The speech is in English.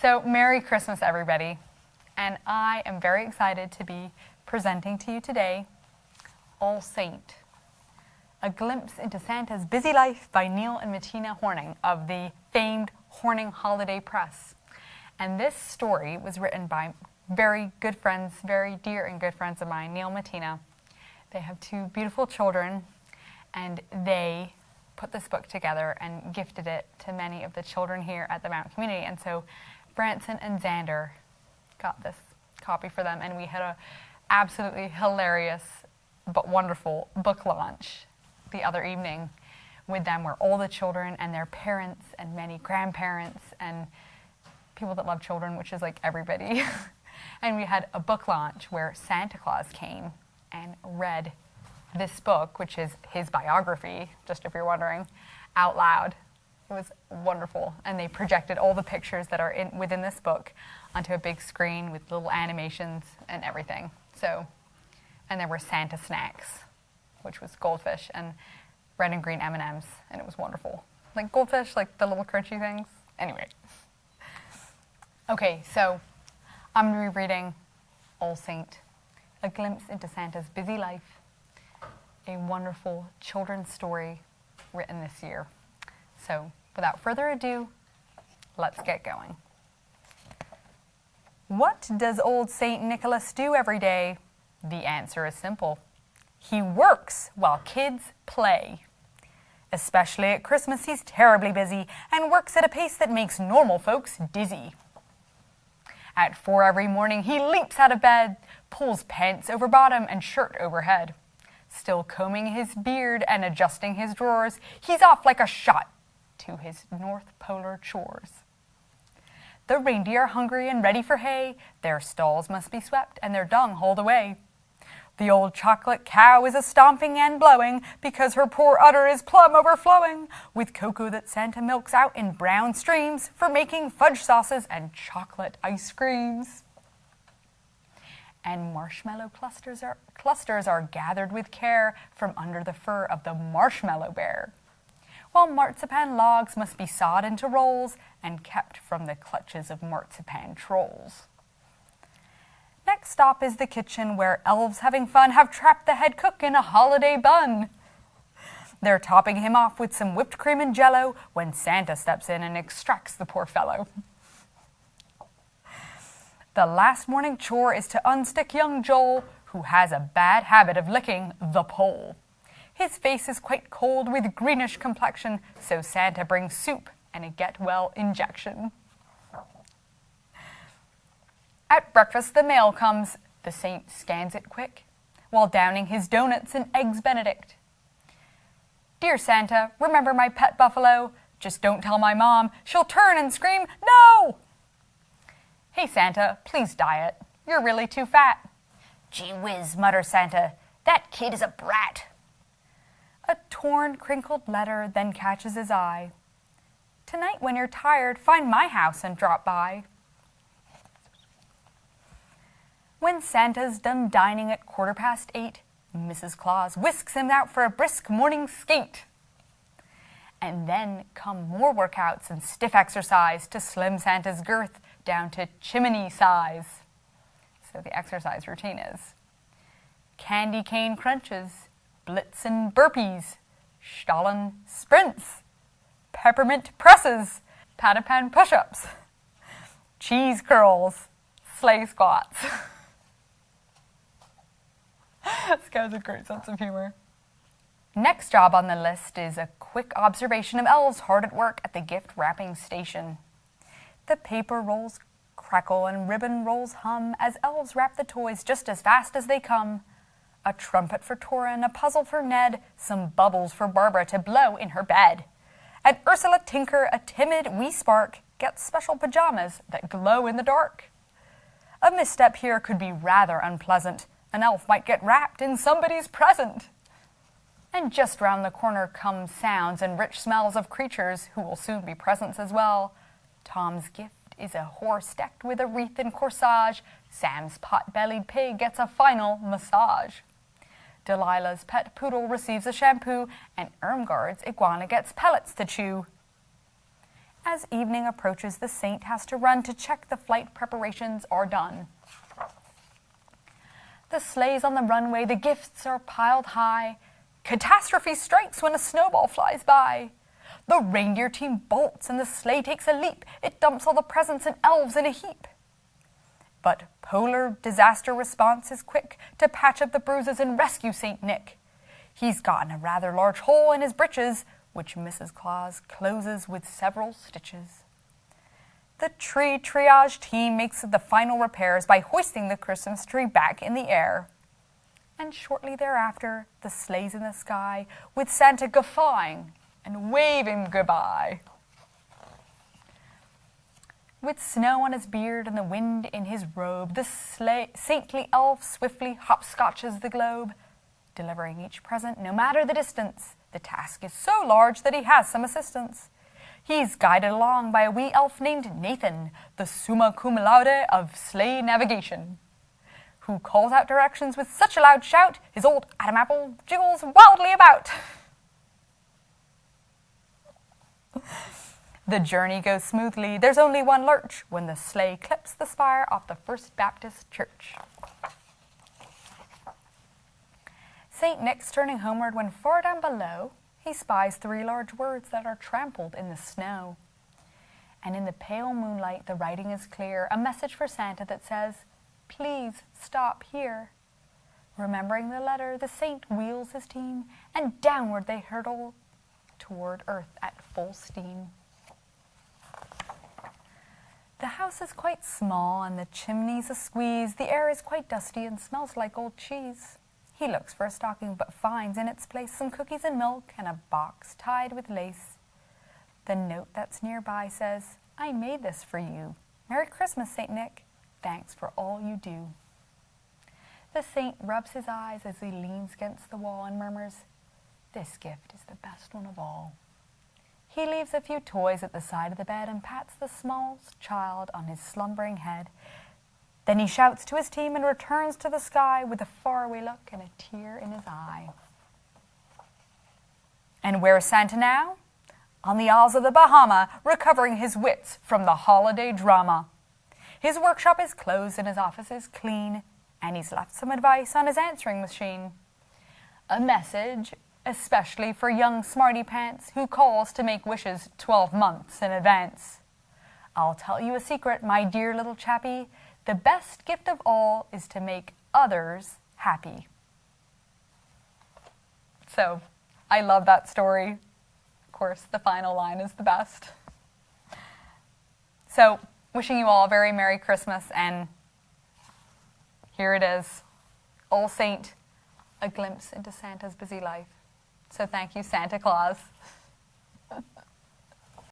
So, Merry Christmas, everybody. And I am very excited to be presenting to you today All Saint, a glimpse into Santa's busy life by Neil and Martina Horning of the famed Horning Holiday Press. And this story was written by very good friends, very dear and good friends of mine, Neil and Martina. They have two beautiful children, and they put this book together and gifted it to many of the children here at the Mount Community. And so Branson and Xander got this copy for them, and we had a absolutely hilarious but wonderful book launch the other evening with them, where all the children and their parents and many grandparents and people that love children, which is like everybody. And we had a book launch where Santa Claus came and read this book, which is his biography, just if you're wondering, out loud. It was wonderful. And they projected all the pictures that are within this book onto a big screen with little animations and everything. So, and there were Santa snacks, which was goldfish and red and green M&Ms, and it was wonderful. Like goldfish, like the little crunchy things. Anyway. Okay, so I'm going to be reading All Saint, a glimpse into Santa's busy life, a wonderful children's story written this year. So, without further ado, let's get going. What does old Saint Nicholas do every day? The answer is simple. He works while kids play. Especially at Christmas, he's terribly busy and works at a pace that makes normal folks dizzy. At 4 every morning, he leaps out of bed, pulls pants over bottom and shirt overhead. Still combing his beard and adjusting his drawers, he's off like a shot to his North Polar chores. The reindeer are hungry and ready for hay. Their stalls must be swept and their dung hauled away. The old chocolate cow is a-stomping and blowing because her poor udder is plumb overflowing with cocoa that Santa milks out in brown streams for making fudge sauces and chocolate ice creams. And marshmallow clusters are gathered with care from under the fur of the marshmallow bear, while marzipan logs must be sawed into rolls and kept from the clutches of marzipan trolls. Next stop is the kitchen, where elves having fun have trapped the head cook in a holiday bun. They're topping him off with some whipped cream and jello when Santa steps in and extracts the poor fellow. The last morning chore is to unstick young Joel, who has a bad habit of licking the pole. His face is quite cold with greenish complexion, so Santa brings soup and a get-well injection. At breakfast, the mail comes. The saint scans it quick, while downing his donuts and eggs Benedict. Dear Santa, remember my pet buffalo? Just don't tell my mom. She'll turn and scream, no! Hey, Santa, please diet. You're really too fat. Gee whiz, mutters Santa. That kid is a brat. A torn, crinkled letter then catches his eye. Tonight, when you're tired, find my house and drop by. When Santa's done dining at 8:15, Mrs. Claus whisks him out for a brisk morning skate. And then come more workouts and stiff exercise to slim Santa's girth down to chimney size. So the exercise routine is candy cane crunches, Blitzen burpees, Stalin sprints, peppermint presses, pat-a-pan push-ups, cheese curls, sleigh squats. This guy has a great sense of humor. Next job on the list is a quick observation of elves hard at work at the gift wrapping station. The paper rolls crackle and ribbon rolls hum as elves wrap the toys just as fast as they come. A trumpet for Torin, a puzzle for Ned, some bubbles for Barbara to blow in her bed. And Ursula Tinker, a timid wee spark, gets special pajamas that glow in the dark. A misstep here could be rather unpleasant. An elf might get wrapped in somebody's present. And just round the corner come sounds and rich smells of creatures who will soon be presents as well. Tom's gift is a horse decked with a wreath and corsage. Sam's pot-bellied pig gets a final massage. Delilah's pet poodle receives a shampoo, and Irmgard's iguana gets pellets to chew. As evening approaches, the saint has to run to check the flight preparations are done. The sleigh's on the runway, the gifts are piled high. Catastrophe strikes when a snowball flies by. The reindeer team bolts and the sleigh takes a leap. It dumps all the presents and elves in a heap. But polar disaster response is quick to patch up the bruises and rescue St. Nick. He's gotten a rather large hole in his breeches, which Mrs. Claus closes with several stitches. The tree triage team makes the final repairs by hoisting the Christmas tree back in the air. And shortly thereafter, the sleigh's in the sky, with Santa guffawing and waving goodbye. With snow on his beard and the wind in his robe, the saintly elf swiftly hopscotches the globe, delivering each present no matter the distance. The task is so large that he has some assistance. He's guided along by a wee elf named Nathan, the summa cum laude of sleigh navigation, who calls out directions with such a loud shout, his old Adam apple jiggles wildly about. The journey goes smoothly, there's only one lurch, when the sleigh clips the spire off the First Baptist Church. St. Nick's turning homeward when far down below, he spies 3 large words that are trampled in the snow. And in the pale moonlight, the writing is clear, a message for Santa that says, "Please stop here." Remembering the letter, the saint wheels his team, and downward they hurtle toward Earth at full steam. The house is quite small and the chimney's a squeeze. The air is quite dusty and smells like old cheese. He looks for a stocking but finds in its place some cookies and milk and a box tied with lace. The note that's nearby says, "I made this for you. Merry Christmas, St. Nick. Thanks for all you do." The saint rubs his eyes as he leans against the wall and murmurs, "This gift is the best one of all." He leaves a few toys at the side of the bed and pats the smallest child on his slumbering head. Then he shouts to his team and returns to the sky with a faraway look and a tear in his eye. And where's Santa now? On the Isles of the Bahama, recovering his wits from the holiday drama. His workshop is closed and his office is clean, and he's left some advice on his answering machine. A message, especially for young smarty pants who calls to make wishes 12 months in advance. I'll tell you a secret, my dear little chappie. The best gift of all is to make others happy. So, I love that story. Of course, the final line is the best. So, wishing you all a very Merry Christmas, and here it is. Old Saint, a glimpse into Santa's busy life. So thank you, Santa Claus.